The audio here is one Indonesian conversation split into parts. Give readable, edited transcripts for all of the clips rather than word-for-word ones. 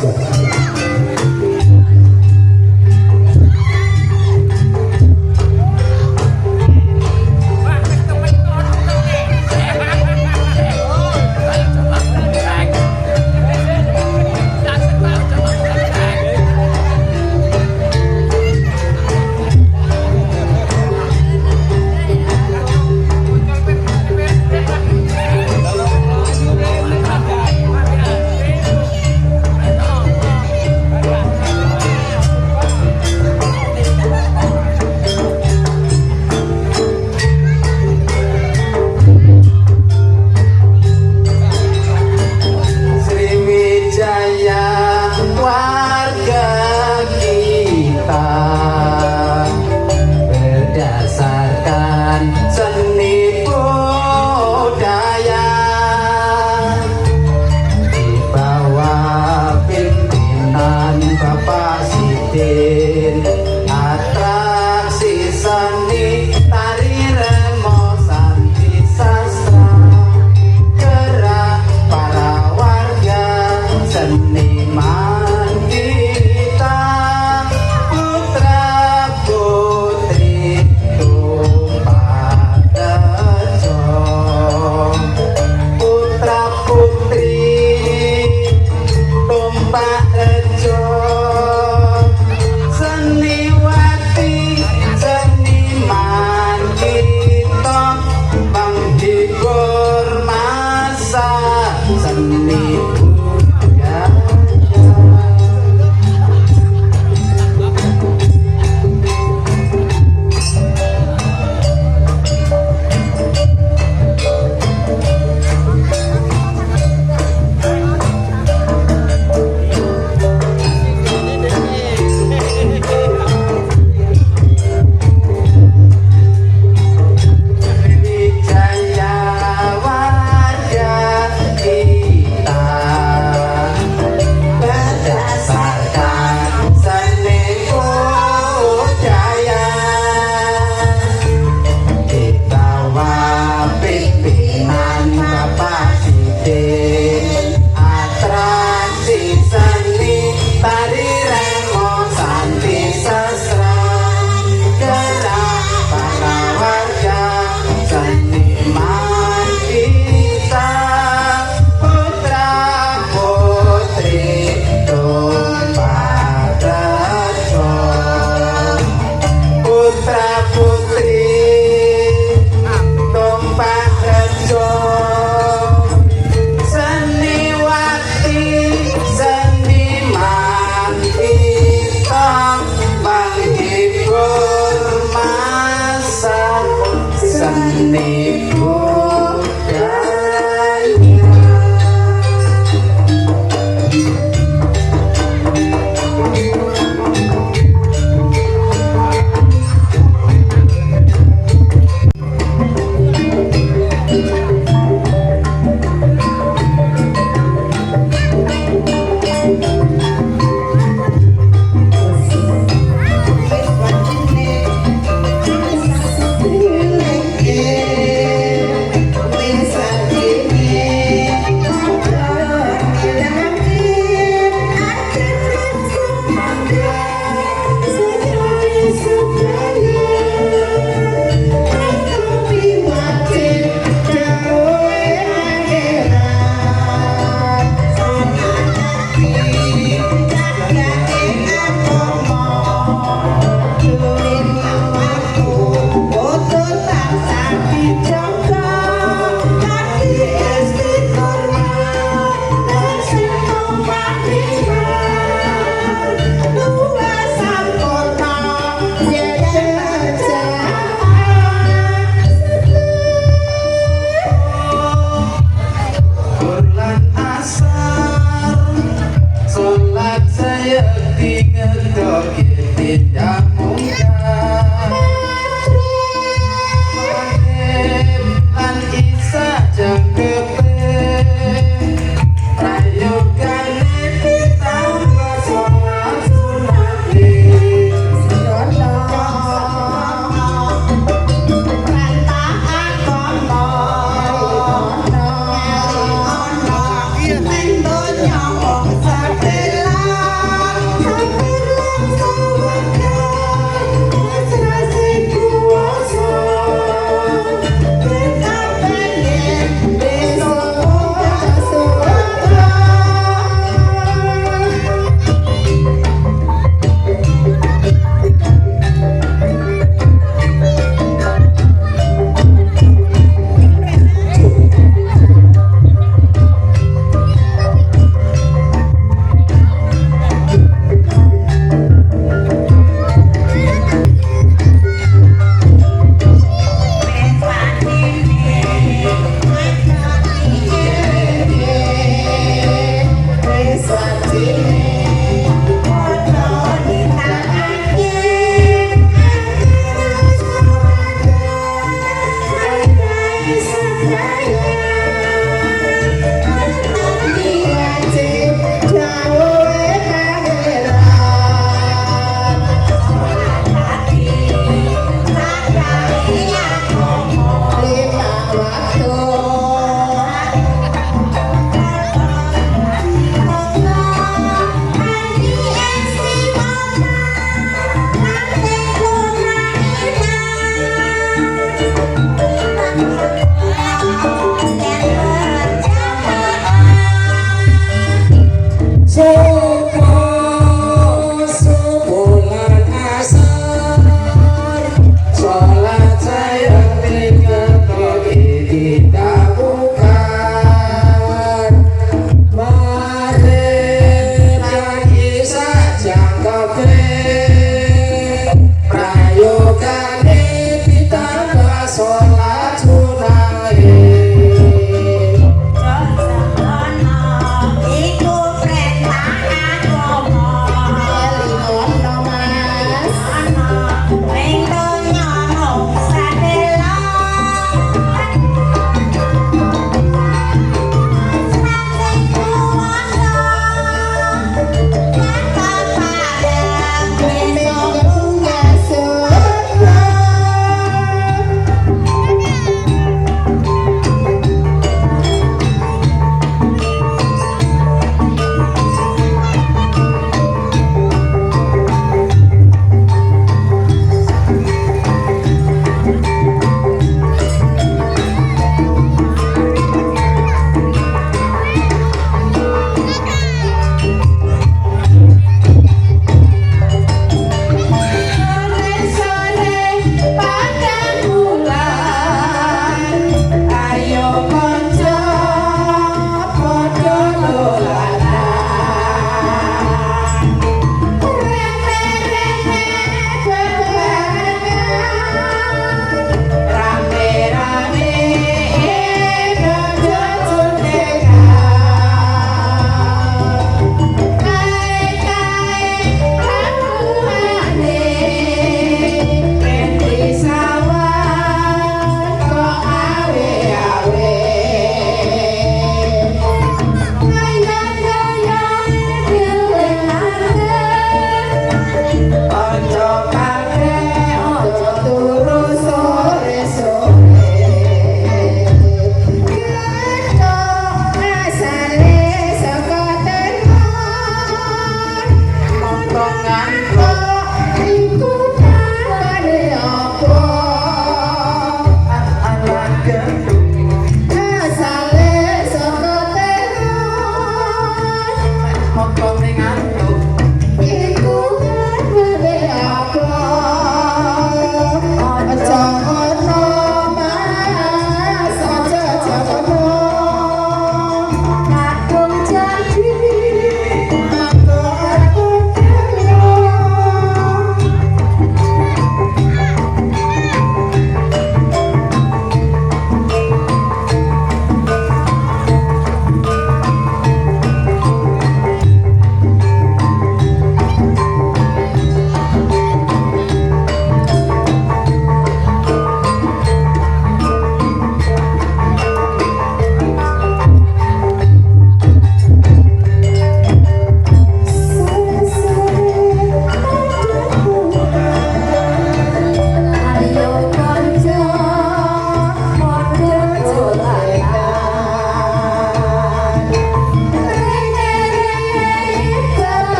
juga.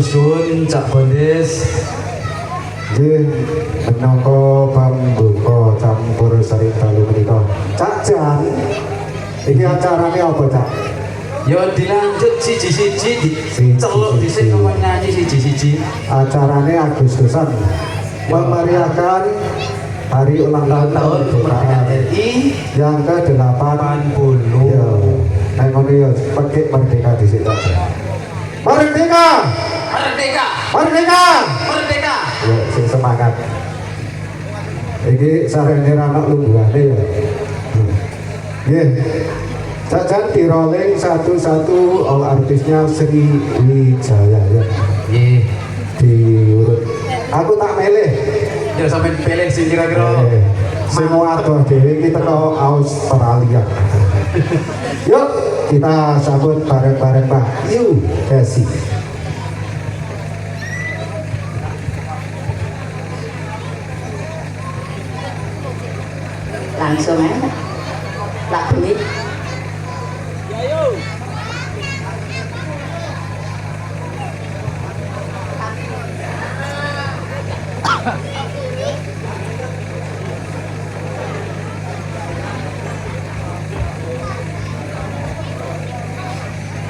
suwun Cak Bondes nggih menangka pambuka campur sari dalu menika. Cak Jan, iki acarane apa, Cak? ya dilanjut siji-siji diceluk dhisik sih ngomong nyanyi siji-siji. Acaranya Agustusan memeriahkan hari ulang tahun kemerdekaan RI yang ke-80. Ya, nah ngono ya pakai merdeka di situ aja. Merdeka! Merdeka! Merdeka! Merdeka! Ya, sing semangat. Iki sarene anak lungguhane ya. Nggih. Jajan di rolling satu-satu artisnya Sri Wijaya ya. Nggih. Diurut. Aku tak milih. Ya sampai pilih sih kira-kira. Semua adoh dhewe iki teko Australia. Yuk kita sambut bareng-bareng Pak Yu Desi. Langsung aja lagu ini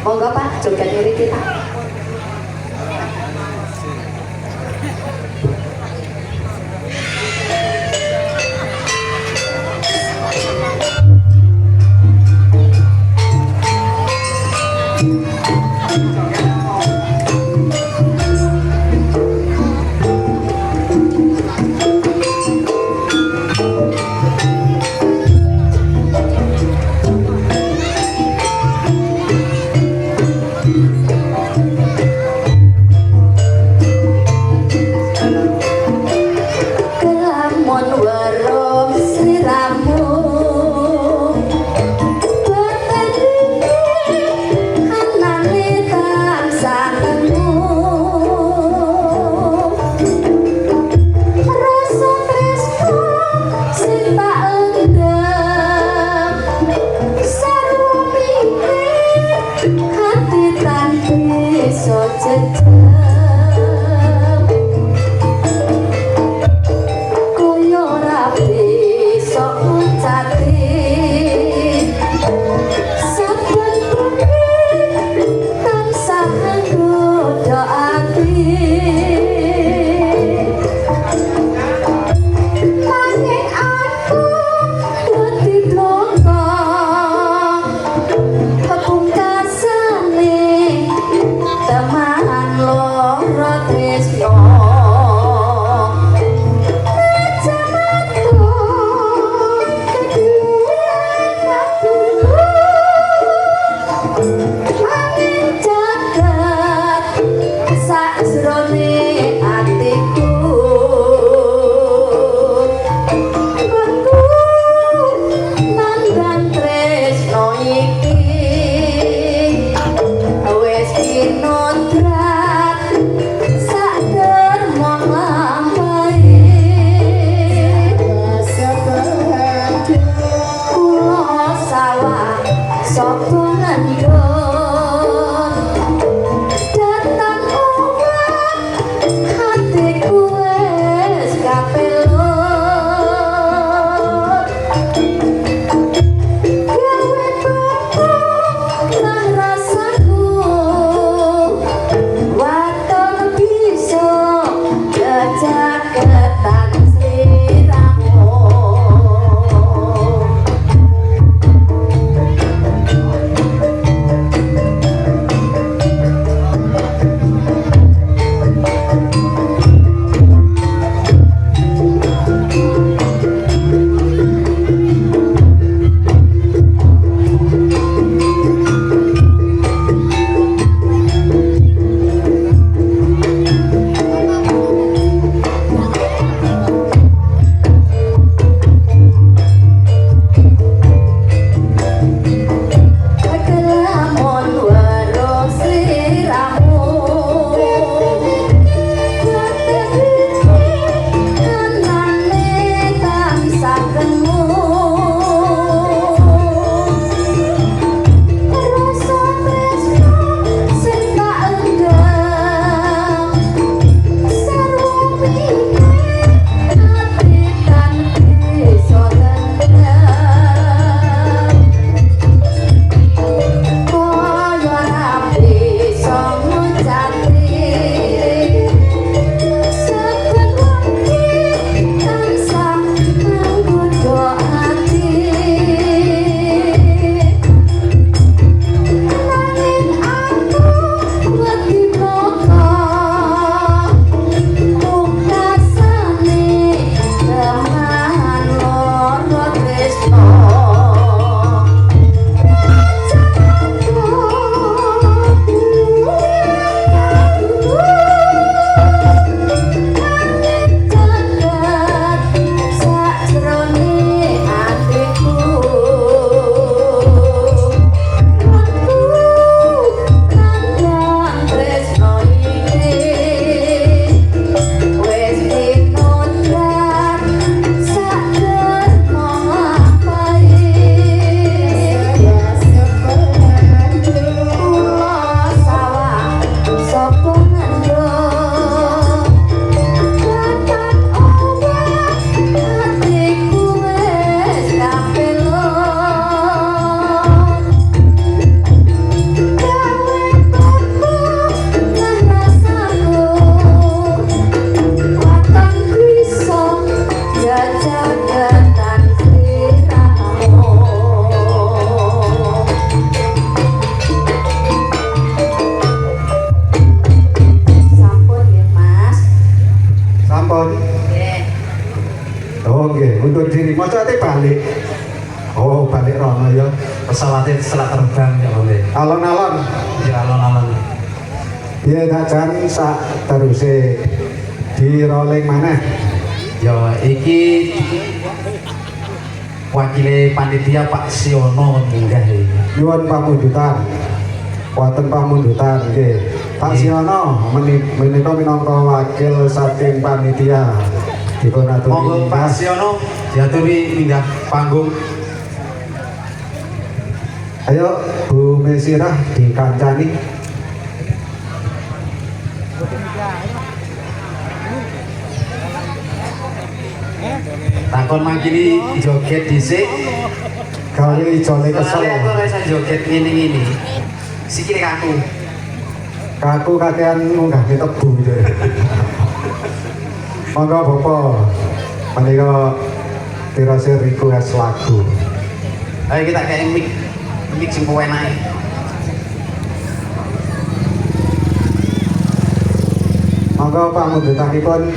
monggo Pak joget diri kita. undur diri. Maksudnya balik. Oh, balik rono ya. Pesawatnya setelah terbang ya boleh. Alon-alon. Ya alon-alon. Iya tak jan sak teruse di rolling mana? Ya iki wakile panitia Pak Siono munggah iki. Nyuwun pamundutan. Wonten pamundutan nggih. Pak Siono menika minangka wakil saking panitia. Dipun aturi. Monggo Pak Siono diaturi minggah panggung. Ayo Bu Mesirah dikancani. Takon mangkini joget dhisik. Gawe ijole kesel. Soale aku ora iso joget ngene-ngene. Sikile kaku. Kaku kakean munggah tebu gitu. Monggo Bapak menika tirase request lagu. Ayo kita kayak mix sing enak. Monggo pamundutanipun.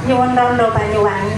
Nyuwun rondo Banyuwangi.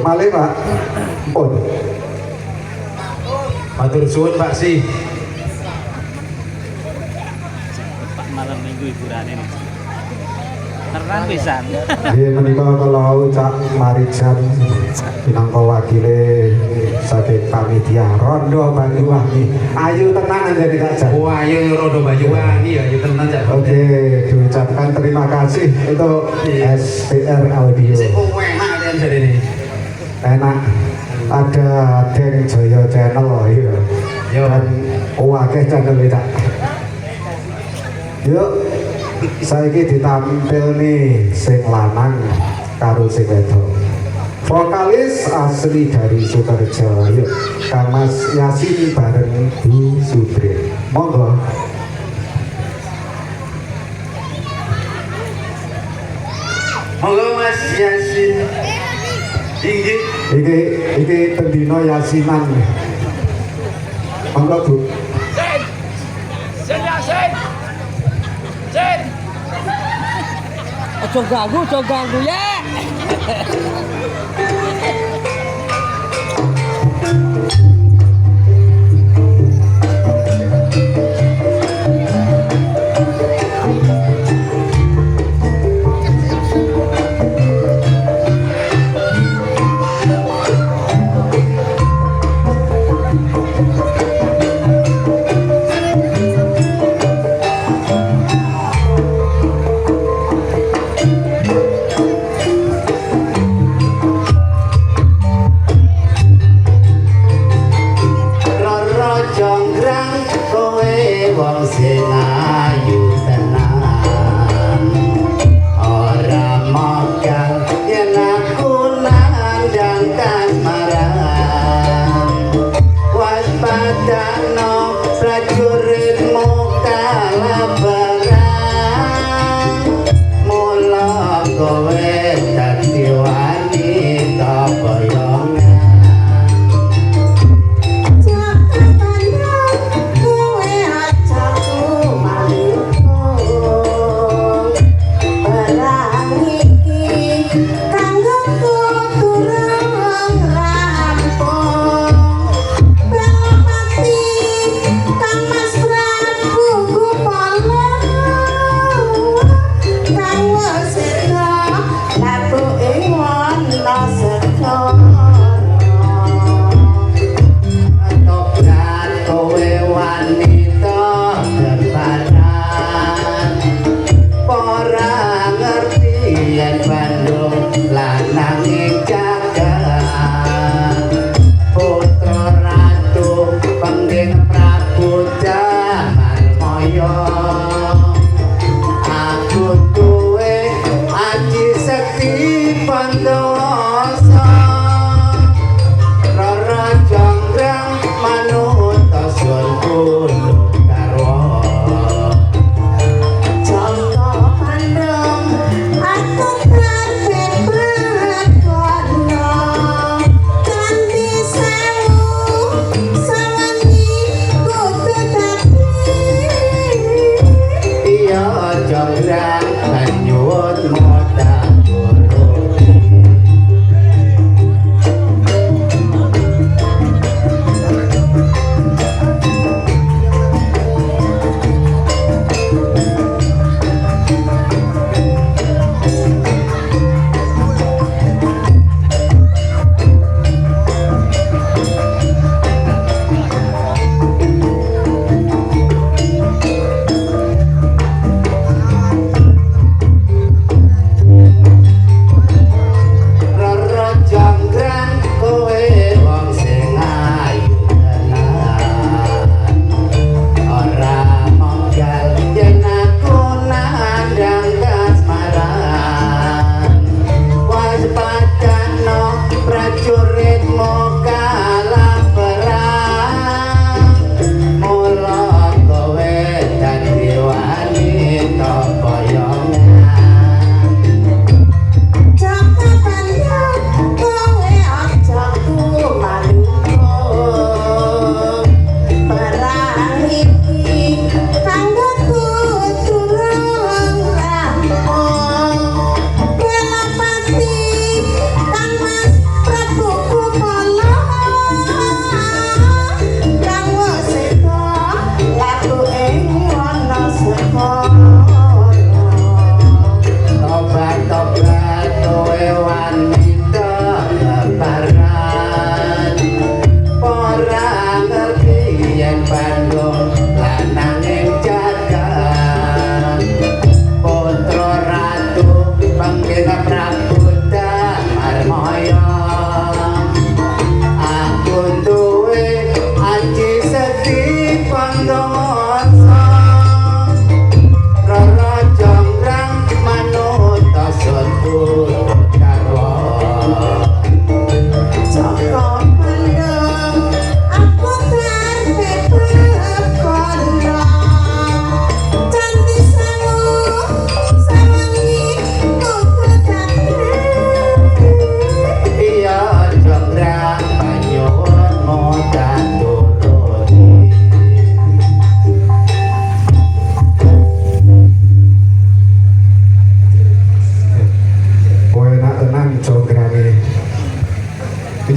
malih Pak. Pun. Matur suwun Pak Si. Malam minggu hiburan ini terang pisan. Nggih menika kalau Cak Marijan minangka wakile saking panitia Rondo Banyuwangi. Ayu tenan jadi Kak Jan. Wah, ayo Rodo Banyuwangi ya, ayo tenan Cak. Oke, diucapkan terima kasih untuk SPR Audio. Sik enak kan jadi ini. Enak. Ada Deng Jaya Channel loh, iya. Yo. Dan wakil channel kita. Yuk, saiki ditampil nih sing lanang karo sing wedok. Vokalis asli dari Sutarjo, yuk Kang Mas Yasin bareng Bu Sudri. Monggo. Monggo Mas Yasin. Inggih. Iki pendino Yasinan. Monggo Bu. Sen Yasin. Sen. Ojo ganggu ya.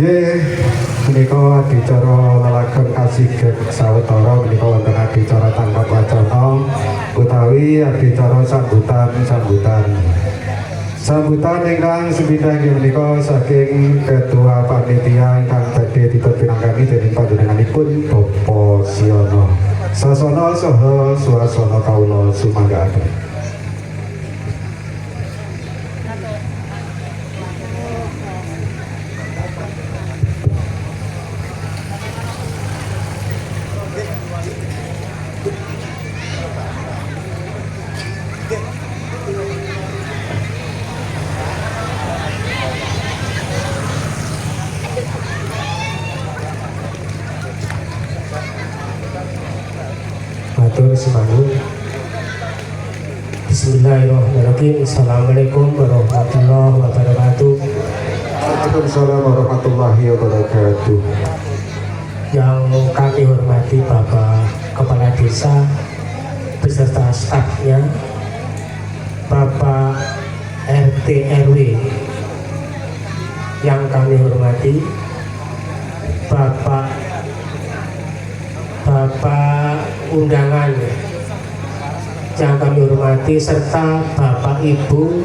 Nggih, menika adicara lelagon kasiget sawetara menika wonten adicara tangkap wacana utawi adicara sambutan ingkang sepindah inggih menika saking ketua panitia ingkang badhe dipinangkani dening panjenenganipun Bapak Siono. Sasana saha swasana kawula sumangga. Matur suwun. Bismillahirrahmanirrahim. Assalamualaikum warahmatullahi wabarakatuh. Waalaikumsalam warahmatullahi wabarakatuh. Yang kami hormati Bapak Kepala Desa beserta stafnya, Bapak RT RW yang kami hormati, Bapak undangan yang kami hormati, serta Bapak Ibu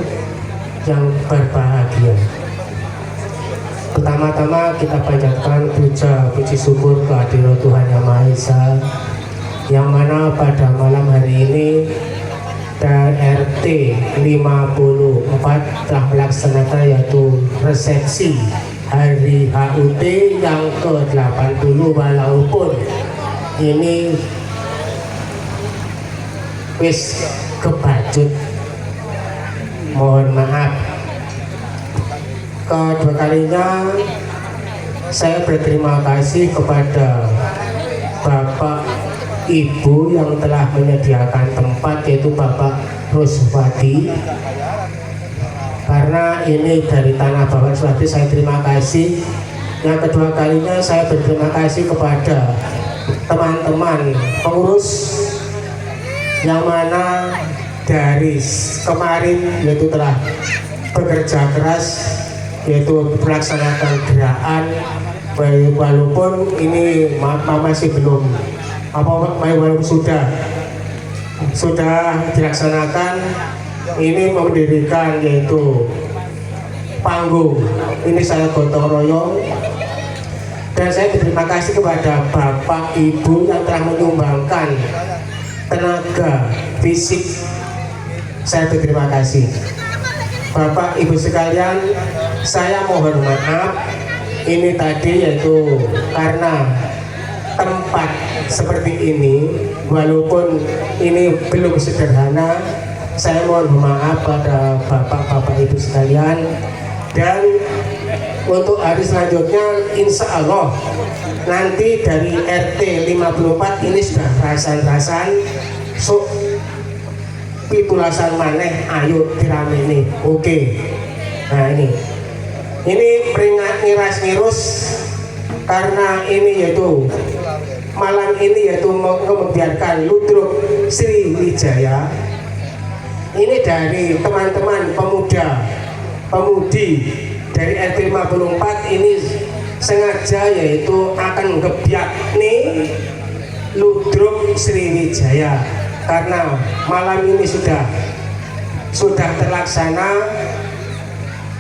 yang berbahagia. Pertama-tama kita panjatkan puji syukur kehadirat Tuhan Yang Maha Esa, yang mana pada malam hari ini RT 54 telah melaksanakan yaitu resepsi hari HUT yang ke-80, walaupun ini wis kebacut, mohon maaf. Kedua kalinya saya berterima kasih kepada Bapak Ibu yang telah menyediakan tempat, yaitu Bapak Ruswadi, karena ini dari tanah Bapak Ruswadi. Saya terima kasih. Yang kedua kalinya saya berterima kasih kepada teman-teman pengurus yang mana dari kemarin yaitu telah bekerja keras, yaitu melaksanakan gerakan, walaupun ini masih belum walaupun sudah dilaksanakan. Ini mendirikan yaitu panggung, ini saya gotong royong, dan saya berterima kasih kepada Bapak Ibu yang telah menyumbangkan tenaga fisik. Saya berterima kasih. Bapak Ibu sekalian, saya mohon maaf ini tadi yaitu karena tempat seperti ini, walaupun ini belum sederhana, saya mohon maaf pada Bapak-Bapak Ibu sekalian. Dan untuk hari selanjutnya insya Allah nanti dari RT 54 ini sudah rasan-rasan, so pitulasan maneh ayo dirameni. Oke. Nah ini peringat ngiras-ngirus, karena ini yaitu malam ini yaitu membiarkan Ludruk Sriwijaya ini dari teman-teman pemudi dari RT 54 ini sengaja yaitu akan ngebiak nih Ludruk Sriwijaya, karena malam ini sudah terlaksana.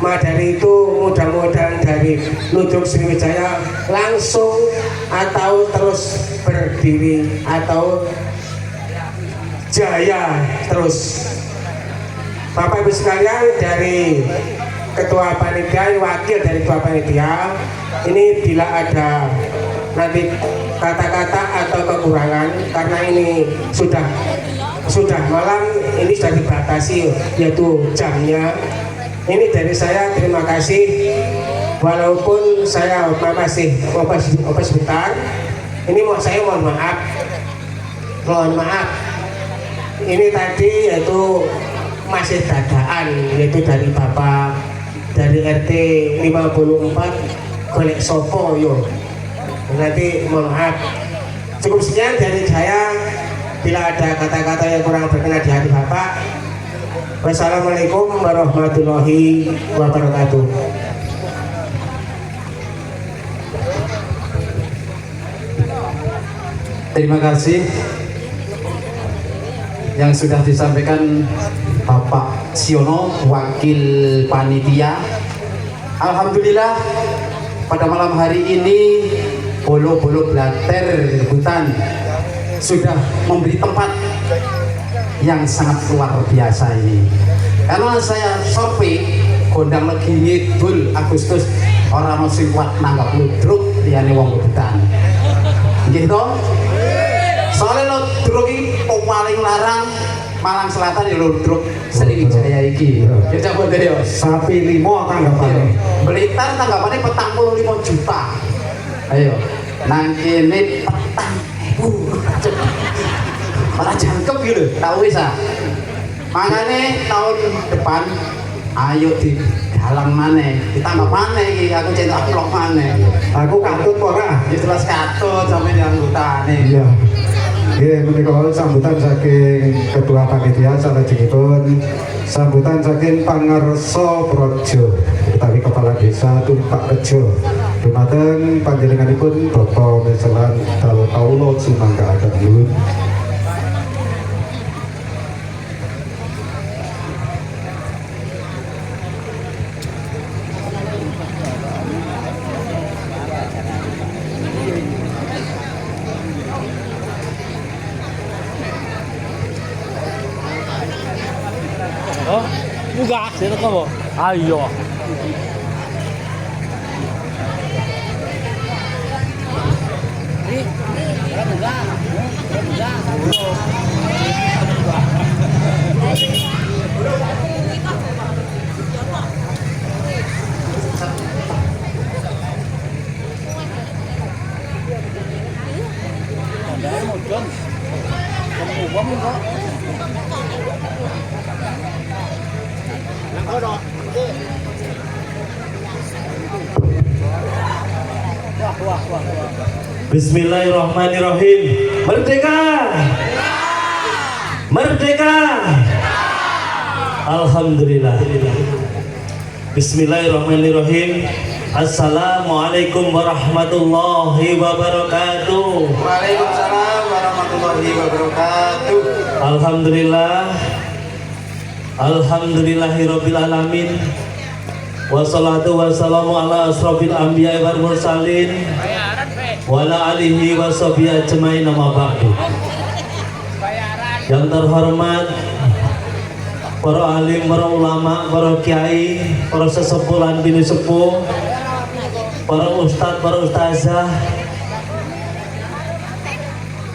Dari itu mudah-mudahan dari Ludruk Sriwijaya langsung atau terus berdiri atau jaya terus. Bapak Ibu sekalian, dari ketua panitia, wakil dari ketua panitia, ini bila ada nanti kata-kata atau kekurangan, karena ini sudah malam, ini sudah dibatasi yaitu jamnya. Ini dari saya terima kasih, walaupun saya masih sebentar. Ini saya mohon maaf. Ini tadi yaitu masih dadaan, yaitu dari Bapak dari RT 54 golek sopo yo. Nanti mohon maaf. Cukup sekian dari saya. Bila ada kata-kata yang kurang berkenan di hati Bapak, wassalamualaikum warahmatullahi wabarakatuh. Terima kasih yang sudah disampaikan Bapak Siono, wakil panitia. Alhamdulillah pada malam hari ini bolo-bolo blater hutan sudah memberi tempat yang sangat luar biasa ini. Karena saya survei gondang lagi ngidul Agustus orang sing kuat nanggap ludruk liyane wong hutan. Nggih to? Soalnya ludruk iki paling larang Malang Selatan ya ludruk Sriwijaya iki. Ya coba deh yo. Sapi limo tanggapannya. Blitar tanggapannya 45 juta. Ayo, nang kene petang. Malah jangkep gitu, tahu bisa. Makanya tahun depan ayo di dalam mana, ditambah mana iki aku cetak vlog mana. Aku katut ora. Ya jelas katut sampe yang anggotane. Iya. Nggih menika sambutan saking ketua panitia salajengipun sambutan saking Pangarso Projo utawi kepala desa Tumpak Rejo. Dumateng panjenenganipun Bapak Meselan Dal Kaulo Sumangga Adat Yun. Oh, buka. Sino ka mo? Ayo. Bismillahirrahmanirrahim. Merdeka! Merdeka! Alhamdulillah. Bismillahirrahmanirrahim. Assalamualaikum warahmatullahi wabarakatuh. Waalaikumsalam warahmatullahi wabarakatuh. Alhamdulillah. Alhamdulillahirabbil alamin. Wassalatu wassalamu ala asrofil anbiya'i wal mursalin wa ala alihi wa sahbihi ajmain amma ba'du. Yang terhormat para alim, para ulama, para kiai, para sesepuh lan bini sepuh, para ustadz, para ustazah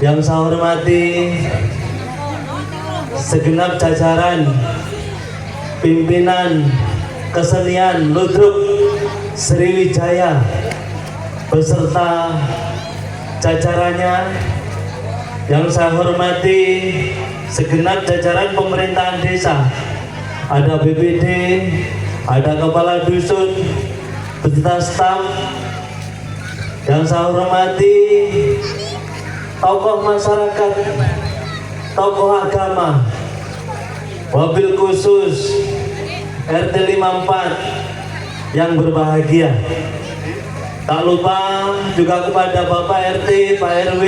yang saya hormati segenap jajaran pimpinan kesenian ludruk Sriwijaya beserta jajarannya, yang saya hormati segenap jajaran pemerintahan desa, ada BPD, ada kepala dusun beserta staf, yang saya hormati tokoh masyarakat, tokoh agama, wabil khusus RT 54 yang berbahagia. Tak lupa juga kepada Bapak RT, Pak RW,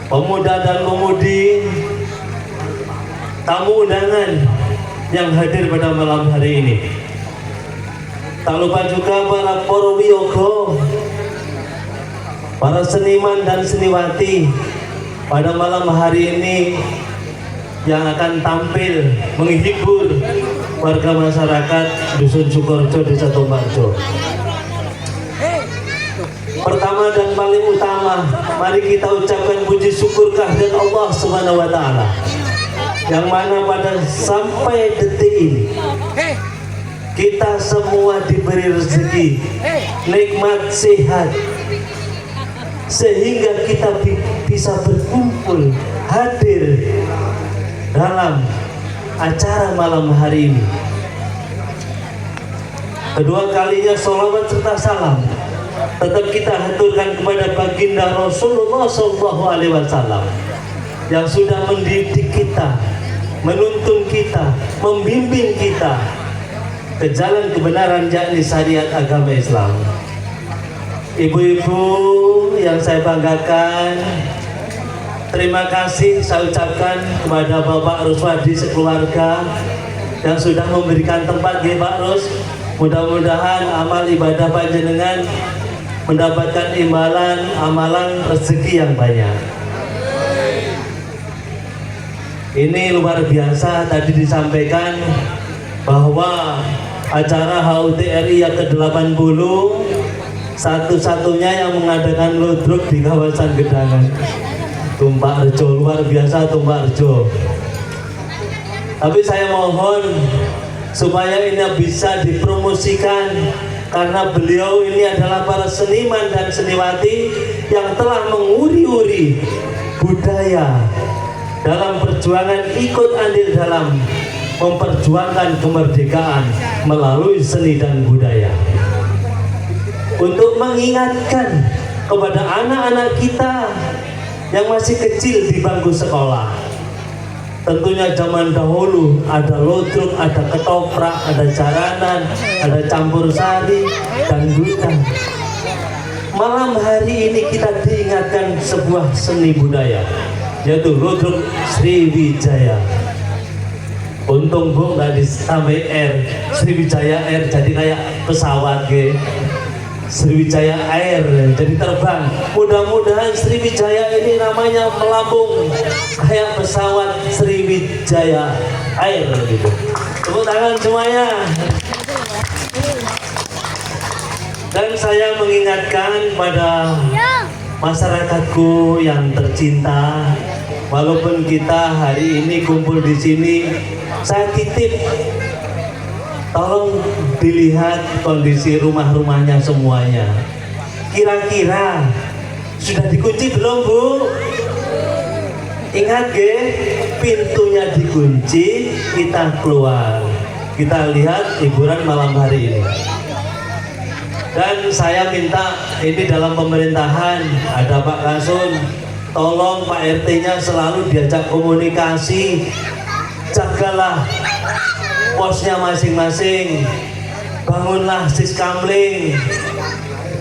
pemuda dan pemudi, tamu undangan yang hadir pada malam hari ini. Tak lupa juga para Purwiyogo, para seniman dan seniwati pada malam hari ini yang akan tampil menghibur warga masyarakat Dusun Sukorjo, Desa Tumparjo. Pertama dan paling utama, mari kita ucapkan puji syukur kehadirat Allah Subhanahu wa taala. Yang mana pada sampai detik ini kita semua diberi rezeki, nikmat, sehat, sehingga kita bisa berkumpul hadir dalam acara malam hari ini. Kedua kalinya sholawat serta salam tetap kita haturkan kepada baginda Rasulullah SAW yang sudah mendidik kita, menuntun kita, membimbing kita ke jalan kebenaran, yakni syariat agama Islam. ibu-ibu yang saya banggakan, terima kasih saya ucapkan kepada Bapak Ruswadi sekeluarga yang sudah memberikan tempat di Pak Rus. Mudah-mudahan amal ibadah panjenengan mendapatkan imbalan amalan rezeki yang banyak. Ini luar biasa, tadi disampaikan bahwa acara HUT RI yang ke-80 satu-satunya yang mengadakan ludruk di kawasan Gedangan. Tumpak Rejo, luar biasa Tumpak Rejo. Tapi saya mohon supaya ini bisa dipromosikan, karena beliau ini adalah para seniman dan seniwati yang telah menguri-uri budaya dalam perjuangan ikut andil dalam memperjuangkan kemerdekaan melalui seni dan budaya. Untuk mengingatkan kepada anak-anak kita yang masih kecil di bangku sekolah, tentunya zaman dahulu ada ludruk, ada ketoprak, ada jaranan, ada campur sari, dangdutan. Malam hari ini kita diingatkan sebuah seni budaya, yaitu ludruk Sriwijaya. Untung Bu nggak ditambahin Air, Sriwijaya Air jadi kayak pesawat gitu. Sriwijaya Air jadi terbang. Mudah-mudahan Sriwijaya ini namanya melambung kayak pesawat Sriwijaya Air gitu. Tepuk tangan semuanya. Dan saya mengingatkan pada masyarakatku yang tercinta, walaupun kita hari ini kumpul di sini, saya titip tolong dilihat kondisi rumah-rumahnya semuanya. Kira-kira sudah dikunci belum Bu? Ingat ge, pintunya dikunci, kita keluar. Kita lihat hiburan malam hari ini. Dan saya minta ini dalam pemerintahan ada Pak Kasun, tolong Pak RT-nya selalu diajak komunikasi. Jagalah posnya masing-masing, bangunlah siskamling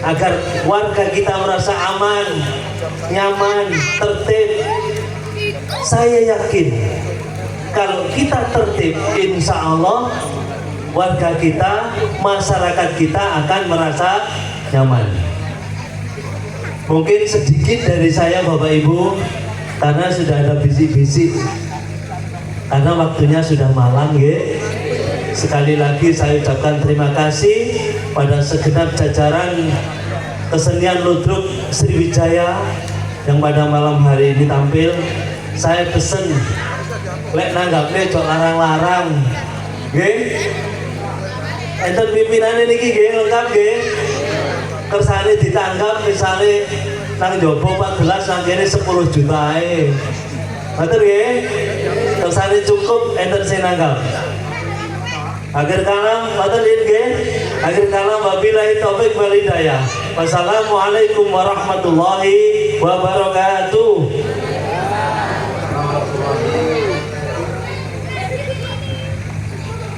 agar warga kita merasa aman, nyaman, tertib. Saya yakin kalau kita tertib, insya Allah warga kita, masyarakat kita akan merasa nyaman. Mungkin sedikit dari saya Bapak Ibu, karena sudah ada bisik-bisik, karena waktunya sudah malam ya. Sekali lagi saya ucapkan terima kasih pada segenap jajaran kesenian ludruk Sriwijaya yang pada malam hari ini tampil. Saya pesen lek nanggapnya jok larang-larang nggih. Enten pimpinane niki nggih lengkap nggih. Kersane ditanggap misalnya nang jopo 14 nang kene 10 juta ae. Betul nggih? Kersane cukup enten sing nanggap. Akhir kalam, betul nggih? Akhir kalam wabillahi taufik wal hidayah. Wassalamualaikum warahmatullahi wabarakatuh.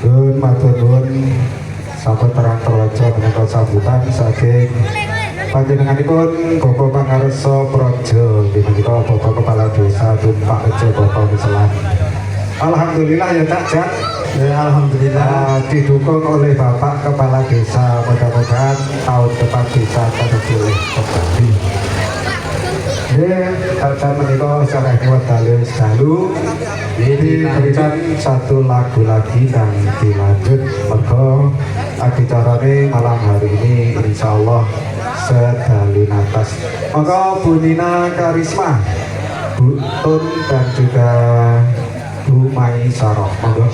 Nun matur nuwun sampun terang terwaca menika sambutan saking panjenenganipun Bapak Pangarso Projo menika Bapak Kepala Desa Tumpak Rejo Bapak Miselan. Alhamdulillah ya Cak Jan. Ya, alhamdulillah didukung oleh Bapak Kepala Desa, mudah-mudahan tahun depan bisa terpilih kembali. Ya, Cak menika secara hewan dalil selalu diberikan satu lagu lagi dan dilanjut mergo adicarane malam hari ini insya Allah sedalu natas. Maka Bu Nina Karisma, Bu Tun dan juga Bu Mai Saroh, monggo.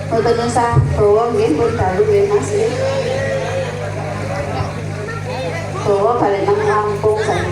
Mboten nyesah bawa nggih pun dalu nggih Mas. Bawa balik nang Lampung saya.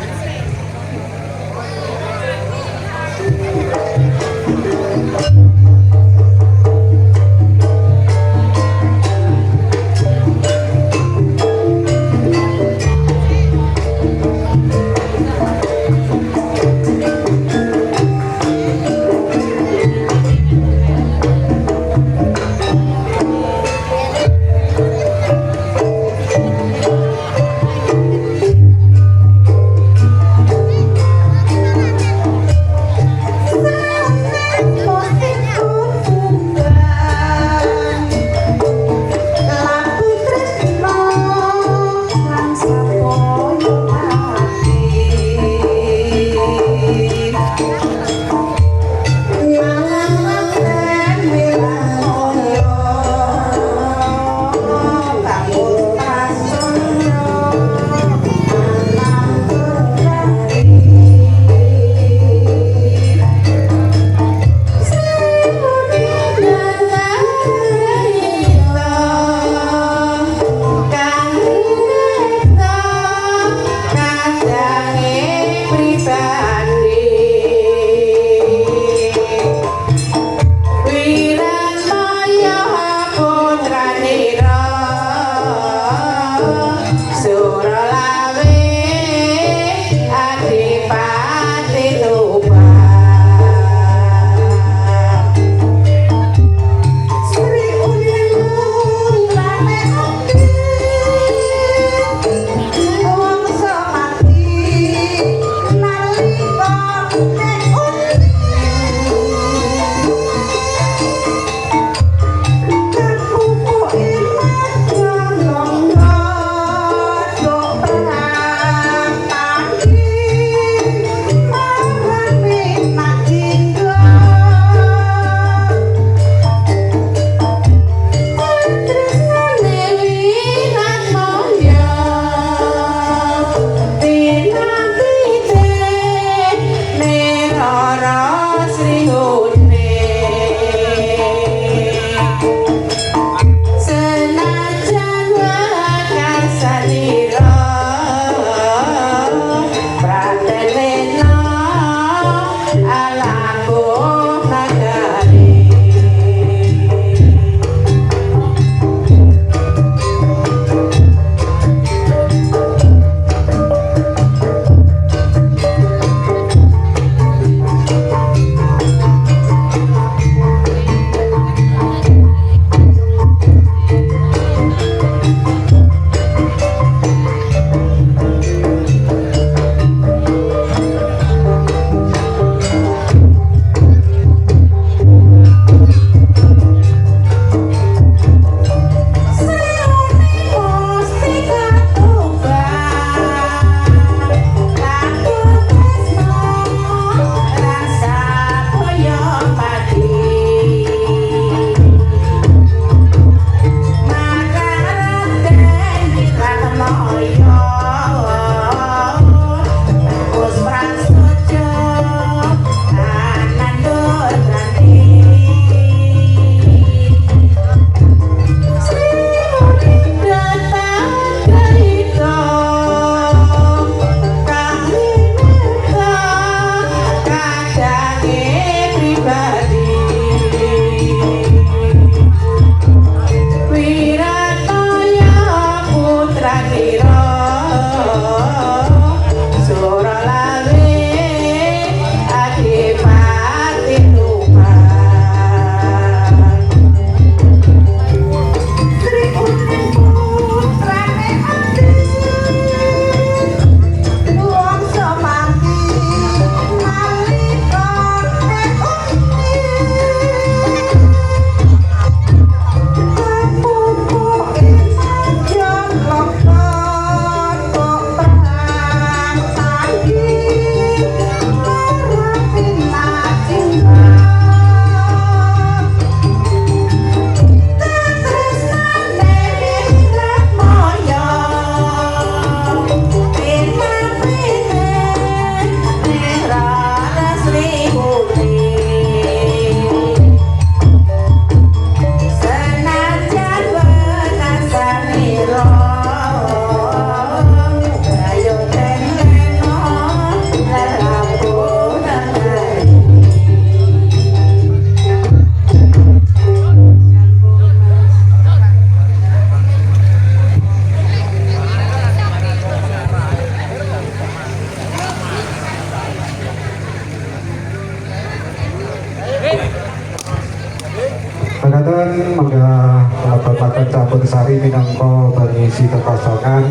Mangkaten mangga mlebetaken campur sari minangka pengisi kekosongan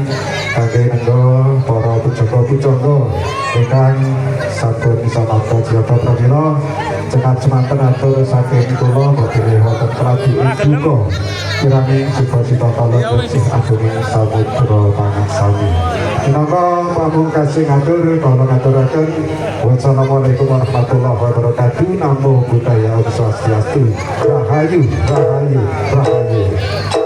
kangge nenggo para pujangga-pujangga ingkang sampun samangka japa pramila cengat semanten atur saking kula badhe wonten keladi ing duka kirani sita-sita kala bersih agung samudra pangan sami. Minangka pamungkasing atur kula ngaturaken wassalamualaikum warahmatullahi wabarakatuh. Namo Buddhaya Om Swastiastu. Rahayu, rahayu, rahayu.